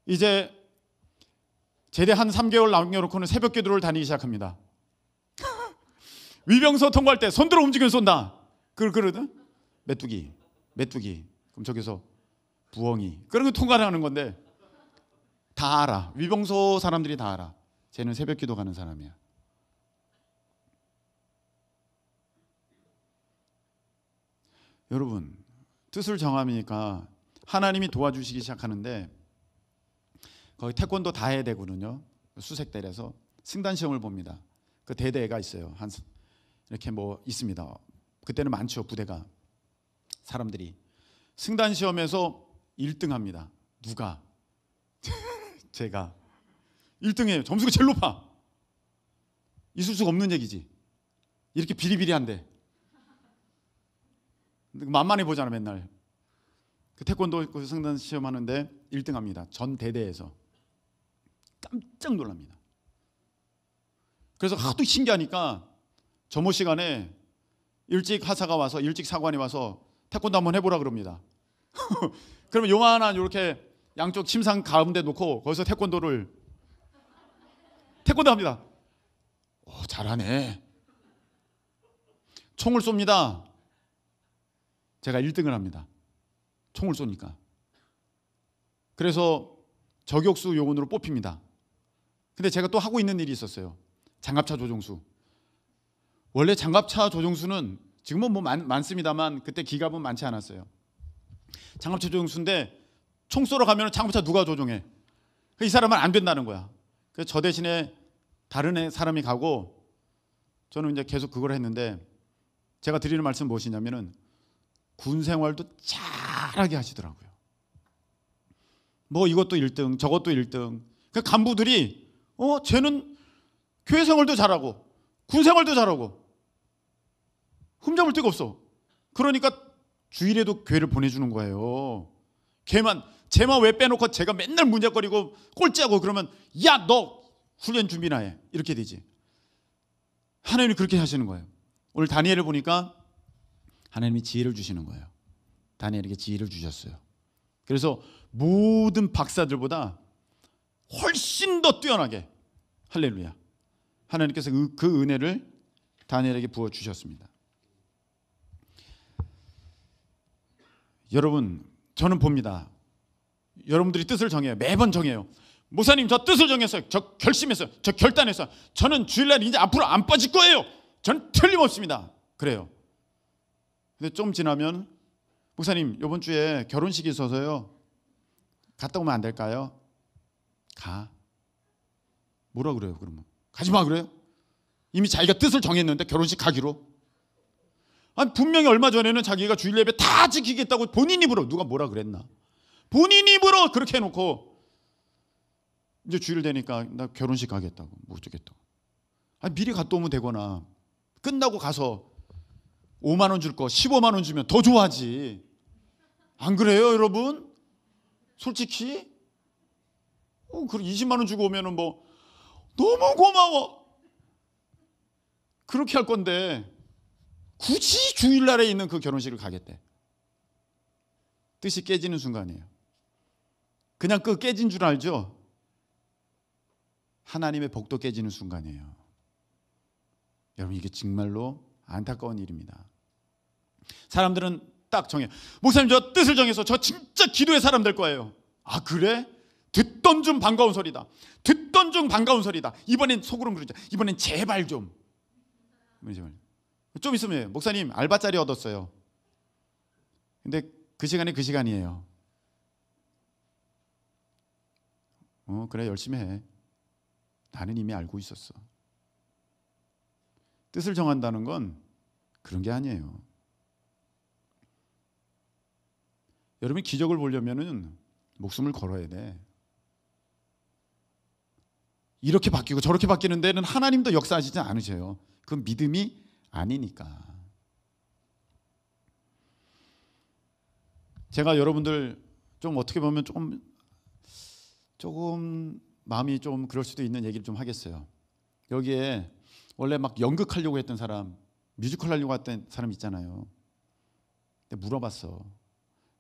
이제 제대 한 3개월 남겨놓고는 새벽 기도를 다니기 시작합니다. 위병소 통과할 때 손들어 움직여 쏜다. 그러거든. 메뚜기. 그럼 저기서 부엉이. 그런 거 통과를 하는 건데 다 알아. 위병소 사람들이 다 알아. 쟤는 새벽기도 가는 사람이야. 여러분, 뜻을 정하니까 하나님이 도와주시기 시작하는데, 거기 태권도 다해 대구는요, 수색대에서 승단 시험을 봅니다. 그 대대가 있어요. 한 이렇게 뭐 있습니다. 그때는 많죠, 부대가. 사람들이 승단 시험에서 1등합니다. 누가? 제가 1등이에요. 점수가 제일 높아. 있을 수가 없는 얘기지. 이렇게 비리비리한데 만만해 보잖아 맨날. 그 태권도 그 승단 시험 하는데 1등합니다. 전 대대에서. 깜짝 놀랍니다. 그래서 하도 신기하니까 점호 시간에 일찍 하사가 와서, 일찍 사관이 와서 태권도 한번 해보라 그럽니다. 그러면 요만한 이렇게 양쪽 침상 가운데 놓고 거기서 태권도 합니다. 잘하네. 총을 쏩니다. 제가 1등을 합니다. 총을 쏘니까. 그래서 저격수 요원으로 뽑힙니다. 근데 제가 또 하고 있는 일이 있었어요. 장갑차 조종수. 원래 장갑차 조종수는 지금은 뭐 많습니다만 그때 기갑은 많지 않았어요. 장갑차 조종수인데 총 쏘러 가면 장갑차 누가 조종해? 이 사람은 안 된다는 거야. 그래서 저 대신에 다른 사람이 가고 저는 이제 계속 그걸 했는데, 제가 드리는 말씀은 무엇이냐면은 군 생활도 잘하게 하시더라고요. 뭐 이것도 1등, 저것도 1등. 그 간부들이 쟤는 교회 생활도 잘하고 군 생활도 잘하고 흠잡을 데가 없어. 그러니까 주일에도 교회를 보내주는 거예요. 쟤만 왜 빼놓고 제가 맨날 문제거리고 꼴찌하고 그러면 야, 너 훈련 준비나 해. 이렇게 되지. 하나님이 그렇게 하시는 거예요. 오늘 다니엘을 보니까 하나님이 지혜를 주시는 거예요. 다니엘에게 지혜를 주셨어요. 그래서 모든 박사들보다 훨씬 더 뛰어나게, 할렐루야, 하나님께서 그 은혜를 다니엘에게 부어주셨습니다. 여러분, 저는 봅니다. 여러분들이 뜻을 정해요. 매번 정해요. 목사님, 저 뜻을 정했어요. 저 결심했어요. 저 결단했어요. 저는 주일날 이제 앞으로 안 빠질 거예요. 저는 틀림없습니다. 그래요. 근데 좀 지나면 목사님, 이번 주에 결혼식이 있어서요, 갔다 오면 안 될까요? 가. 뭐라 그래요? 그러면 가지 마 그래요? 이미 자기가 뜻을 정했는데 결혼식 가기로. 아니, 분명히 얼마 전에는 자기가 주일 예배 다 지키겠다고 본인 입으로, 누가 뭐라 그랬나? 본인 입으로 그렇게 해놓고 이제 주일 되니까 나 결혼식 가겠다고, 뭐 어쩌겠다고. 아니, 미리 갔다 오면 되거나 끝나고 가서 5만 원 줄 거 15만 원 주면 더 좋아하지. 안 그래요, 여러분? 솔직히? 그럼 20만 원 주고 오면은 뭐 너무 고마워. 그렇게 할 건데 굳이 주일날에 있는 그 결혼식을 가겠대. 뜻이 깨지는 순간이에요. 그냥 그 깨진 줄 알죠? 하나님의 복도 깨지는 순간이에요. 여러분, 이게 정말로 안타까운 일입니다. 사람들은 딱 정해. 목사님, 저 뜻을 정해서 저 진짜 기도의 사람 될 거예요. 아, 그래? 듣던 중 반가운 소리다. 듣던 중 반가운 소리다. 이번엔 속으로 그러죠. 이번엔 제발 좀. 좀 있으면 목사님 알바짜리 얻었어요. 근데 그 시간이 그 시간이에요. 그래, 열심히 해. 나는 이미 알고 있었어. 뜻을 정한다는 건 그런 게 아니에요. 여러분이 기적을 보려면은 목숨을 걸어야 돼. 이렇게 바뀌고 저렇게 바뀌는 데는 하나님도 역사하시지 않으셔요. 그건 믿음이 아니니까. 제가 여러분들 좀 어떻게 보면 조금 마음이 좀 그럴 수도 있는 얘기를 좀 하겠어요. 여기에 원래 막 연극하려고 했던 사람, 뮤지컬 하려고 했던 사람 있잖아요. 근데 물어봤어.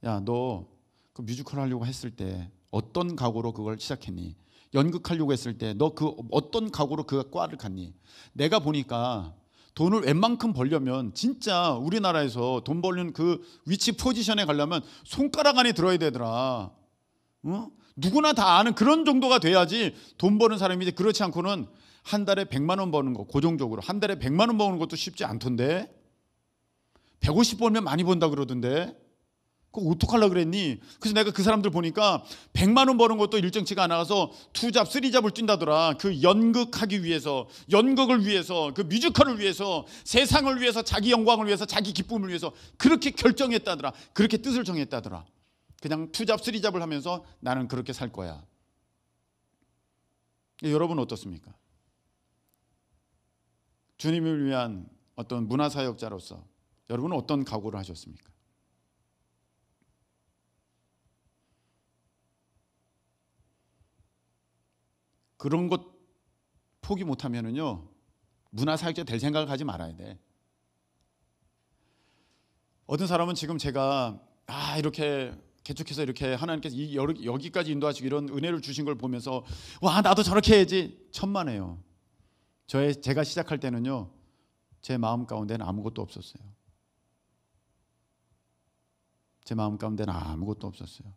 야, 너 그 뮤지컬 하려고 했을 때 어떤 각오로 그걸 시작했니? 연극하려고 했을 때 너 그 어떤 각오로 그 과를 갔니? 내가 보니까 돈을 웬만큼 벌려면 진짜 우리나라에서 돈 벌는 그 위치 포지션에 가려면 손가락 안에 들어야 되더라. 누구나 다 아는 그런 정도가 돼야지 돈 버는 사람이지. 그렇지 않고는 한 달에 100만 원 버는 거, 고정적으로 한 달에 100만 원 버는 것도 쉽지 않던데. 150 벌면 많이 번다 그러던데. 그거 어떡하려고 그랬니? 그래서 내가 그 사람들 보니까 100만 원 버는 것도 일정치가 안 나가서 2잡, 3잡을 뛴다더라. 그 연극하기 위해서, 연극을 위해서, 그 뮤지컬을 위해서, 세상을 위해서, 자기 영광을 위해서, 자기 기쁨을 위해서 그렇게 결정했다더라. 그렇게 뜻을 정했다더라. 그냥 2잡, 3잡을 하면서 나는 그렇게 살 거야. 여러분 어떻습니까? 주님을 위한 어떤 문화사역자로서 여러분은 어떤 각오를 하셨습니까? 그런 것 포기 못하면은요, 문화사역자 될 생각을 하지 말아야 돼. 어떤 사람은 지금 제가 이렇게 개척해서 이렇게 하나님께서 여기까지 인도하시고 이런 은혜를 주신 걸 보면서 와, 나도 저렇게 해야지, 천만에요. 제가 시작할 때는요, 제 마음 가운데는 아무것도 없었어요. 제 마음 가운데는 아무것도 없었어요.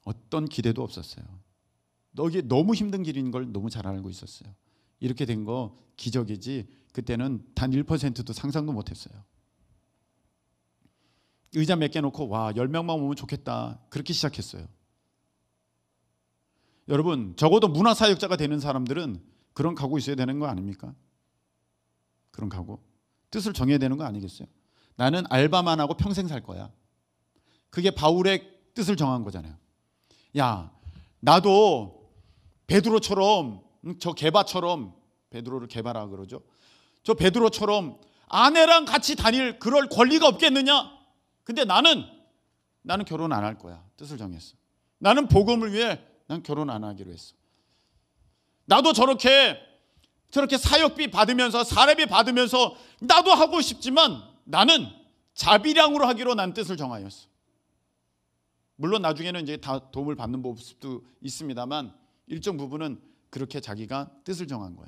어떤 기대도 없었어요. 이게 너무 힘든 길인 걸 너무 잘 알고 있었어요. 이렇게 된 거 기적이지 그때는 단 1%도 상상도 못했어요. 의자 몇 개 놓고 와, 10명만 오면 좋겠다, 그렇게 시작했어요. 여러분, 적어도 문화사역자가 되는 사람들은 그런 각오 있어야 되는 거 아닙니까? 그런 각오, 뜻을 정해야 되는 거 아니겠어요? 나는 알바만 하고 평생 살 거야. 그게 바울의 뜻을 정한 거잖아요. 야, 나도 베드로처럼, 저 게바처럼, 베드로를 게바라 그러죠. 저 베드로처럼 아내랑 같이 다닐 그럴 권리가 없겠느냐? 근데 나는 결혼 안 할 거야. 뜻을 정했어. 나는 복음을 위해 난 결혼 안 하기로 했어. 나도 저렇게 사역비 받으면서 사례비 받으면서 나도 하고 싶지만 나는 자비량으로 하기로 난 뜻을 정하였어. 물론 나중에는 이제 다 도움을 받는 모습도 있습니다만 일정 부분은 그렇게 자기가 뜻을 정한 거야.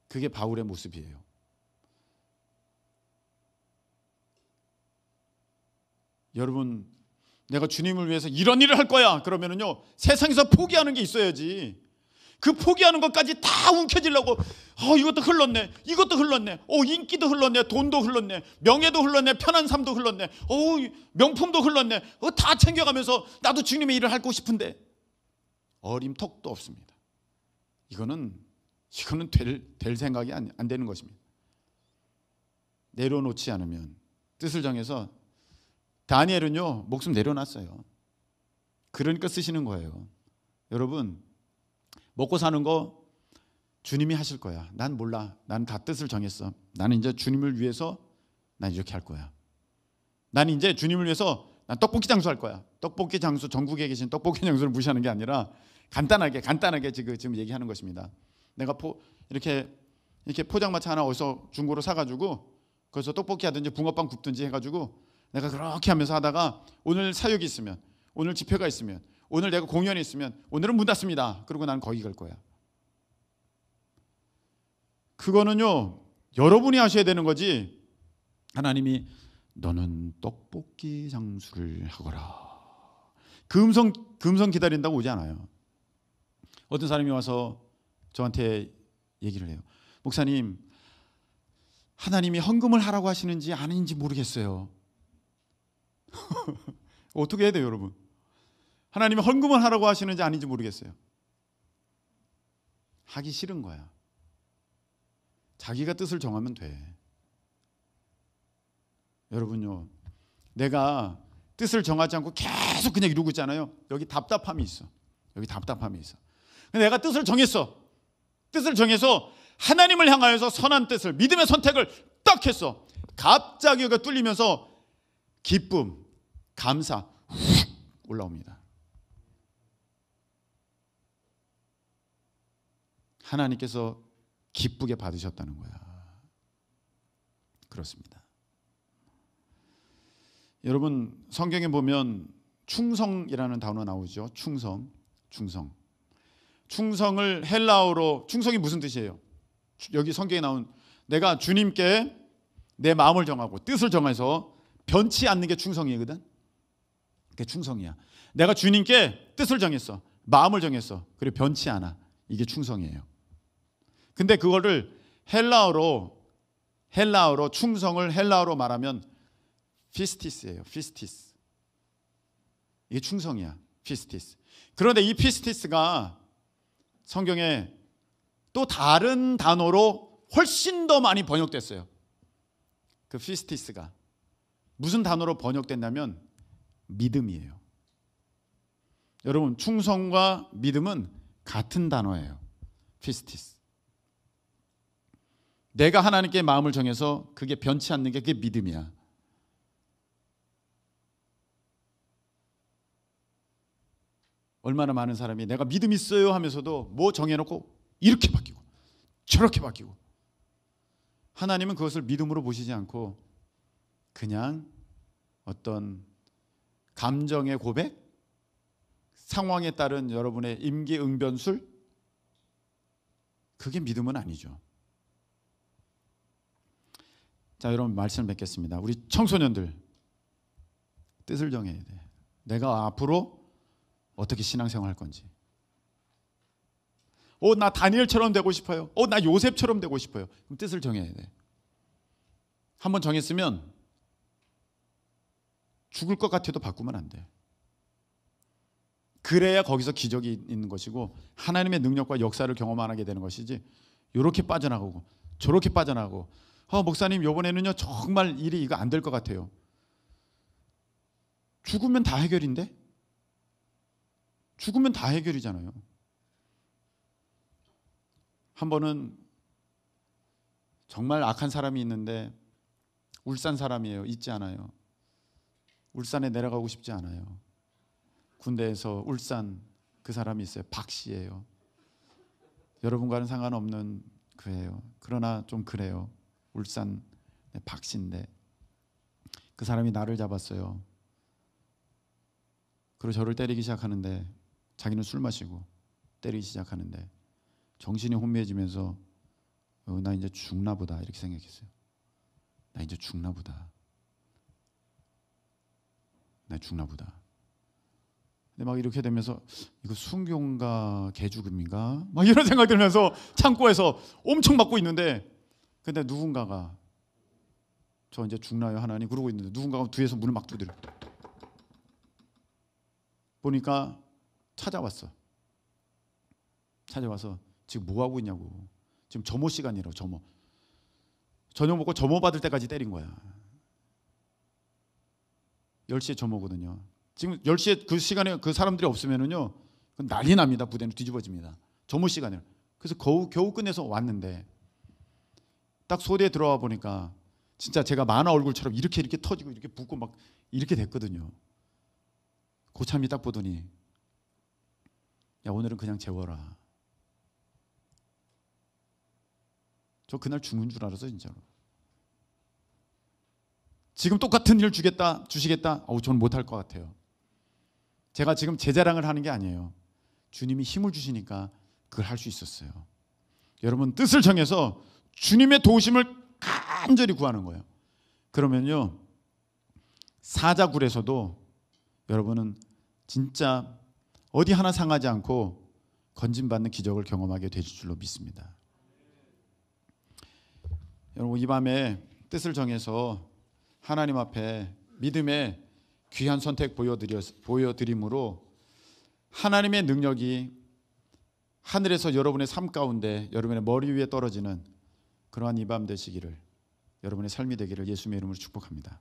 그게 바울의 모습이에요. 여러분, 내가 주님을 위해서 이런 일을 할 거야 그러면은요, 세상에서 포기하는 게 있어야지. 그 포기하는 것까지 다 움켜쥐려고 이것도 흘렀네, 이것도 흘렀네, 인기도 흘렀네, 돈도 흘렀네, 명예도 흘렀네, 편한 삶도 흘렀네, 명품도 흘렀네, 다 챙겨가면서 나도 주님의 일을 하고 싶은데 어림턱도 없습니다. 이거는 될 생각이 안 되는 것입니다. 내려놓지 않으면, 뜻을 정해서 다니엘은요, 목숨 내려놨어요. 그러니까 쓰시는 거예요. 여러분, 먹고 사는 거 주님이 하실 거야. 난 몰라. 난 다 뜻을 정했어. 나는 이제 주님을 위해서 난 이렇게 할 거야. 난 이제 주님을 위해서 난 떡볶이 장수 할 거야. 떡볶이 장수, 전국에 계신 떡볶이 장수를 무시하는 게 아니라 간단하게 지금 얘기하는 것입니다. 내가 이렇게 포장마차 하나 어디서 중고로 사가지고 거기서 떡볶이 하든지 붕어빵 굽든지 해가지고 내가 그렇게 하면서 하다가 오늘 사역이 있으면, 오늘 집회가 있으면, 오늘 내가 공연이 있으면 오늘은 문 닫습니다. 그리고 난 거기 갈 거야. 그거는요, 여러분이 하셔야 되는 거지 하나님이 너는 떡볶이 장수를 하거라, 금성 기다린다고 오지 않아요. 어떤 사람이 와서 저한테 얘기를 해요. 목사님, 하나님이 헌금을 하라고 하시는지 아닌지 모르겠어요. 어떻게 해야 돼요, 여러분? 하나님이 헌금을 하라고 하시는지 아닌지 모르겠어요. 하기 싫은 거야. 자기가 뜻을 정하면 돼. 여러분요, 내가 뜻을 정하지 않고 계속 그냥 이루고 있잖아요. 여기 답답함이 있어. 근데 내가 뜻을 정했어. 뜻을 정해서 하나님을 향하여서 선한 뜻을, 믿음의 선택을 딱 했어. 갑자기 여기가 뚫리면서 기쁨, 감사 훅 올라옵니다. 하나님께서 기쁘게 받으셨다는 거야. 그렇습니다. 여러분, 성경에 보면 충성이라는 단어 나오죠. 충성을 헬라어로, 충성이 무슨 뜻이에요? 여기 성경에 나온, 내가 주님께 내 마음을 정하고 뜻을 정해서 변치 않는 게 충성이거든. 그게 충성이야. 내가 주님께 뜻을 정했어. 마음을 정했어. 그리고 변치 않아. 이게 충성이에요. 근데 그거를 헬라어로 충성을 헬라어로 말하면 피스티스예요. 피스티스. 이게 충성이야. 피스티스. 그런데 이 피스티스가 성경에 또 다른 단어로 훨씬 더 많이 번역됐어요. 그 피스티스가 무슨 단어로 번역된다면 믿음이에요. 여러분, 충성과 믿음은 같은 단어예요. 피스티스. 내가 하나님께 마음을 정해서 그게 변치 않는 게 그게 믿음이야. 얼마나 많은 사람이 내가 믿음 있어요 하면서도 뭐 정해놓고 이렇게 바뀌고 저렇게 바뀌고, 하나님은 그것을 믿음으로 보시지 않고 그냥 어떤 감정의 고백, 상황에 따른 여러분의 임기응변술, 그게 믿음은 아니죠. 자, 여러분 말씀을 맺겠습니다. 우리 청소년들 뜻을 정해야 돼. 내가 앞으로 어떻게 신앙생활 할 건지. 나 다니엘처럼 되고 싶어요. 나 요셉처럼 되고 싶어요. 그럼 뜻을 정해야 돼. 한번 정했으면 죽을 것 같아도 바꾸면 안 돼. 그래야 거기서 기적이 있는 것이고 하나님의 능력과 역사를 경험하게 되는 것이지, 이렇게 빠져나가고 저렇게 빠져나가고, 목사님 이번에는요 정말 일이 이거 안 될 것 같아요. 죽으면 다 해결인데? 죽으면 다 해결이잖아요. 한 번은 정말 악한 사람이 있는데, 울산 사람이에요. 있지 않아요. 울산에 내려가고 싶지 않아요. 군대에서 울산 그 사람이 있어요. 박 씨예요. 여러분과는 상관없는 그예요. 그러나 좀 그래요. 울산 박 씨인데 그 사람이 나를 잡았어요. 그리고 저를 때리기 시작하는데, 자기는 술 마시고 때리기 시작하는데 정신이 혼미해지면서 나 이제 죽나 보다 이렇게 생각했어요. 나 이제 죽나 보다. 나 죽나 보다. 근데 막 이렇게 되면서 이거 순교인가 개죽음인가 막 이런 생각 들면서 창고에서 엄청 맞고 있는데, 근데 누군가가 저 이제 죽나요 하나님 그러고 있는데, 누군가가 뒤에서 문을 막 두드려. 보니까 찾아와서 지금 뭐 하고 있냐고. 지금 점호 시간이라고. 점호. 저녁 먹고 점호 받을 때까지 때린 거야. 10시에 점호거든요. 지금 10시에 그 시간에 그 사람들이 없으면은요 난리 납니다. 부대는 뒤집어집니다. 점호 시간에. 그래서 겨우 끝내서 왔는데, 딱 소대에 들어와 보니까 진짜 제가 만화 얼굴처럼 이렇게 터지고 이렇게 붓고 막 이렇게 됐거든요. 고참이 딱 보더니 야 오늘은 그냥 재워라. 저 그날 죽는 줄 알았어 진짜로. 지금 똑같은 일 주시겠다? 저는 못할 것 같아요. 제가 지금 제 자랑을 하는 게 아니에요. 주님이 힘을 주시니까 그걸 할 수 있었어요. 여러분 뜻을 정해서 주님의 도우심을 간절히 구하는 거예요. 그러면요 사자굴에서도 여러분은 진짜 어디 하나 상하지 않고 건진받는 기적을 경험하게 되실 줄로 믿습니다. 여러분 이 밤에 뜻을 정해서 하나님 앞에 믿음의 귀한 선택 보여드림으로 하나님의 능력이 하늘에서 여러분의 삶 가운데 여러분의 머리 위에 떨어지는 그러한 이 밤 되시기를, 여러분의 삶이 되기를 예수님의 이름으로 축복합니다.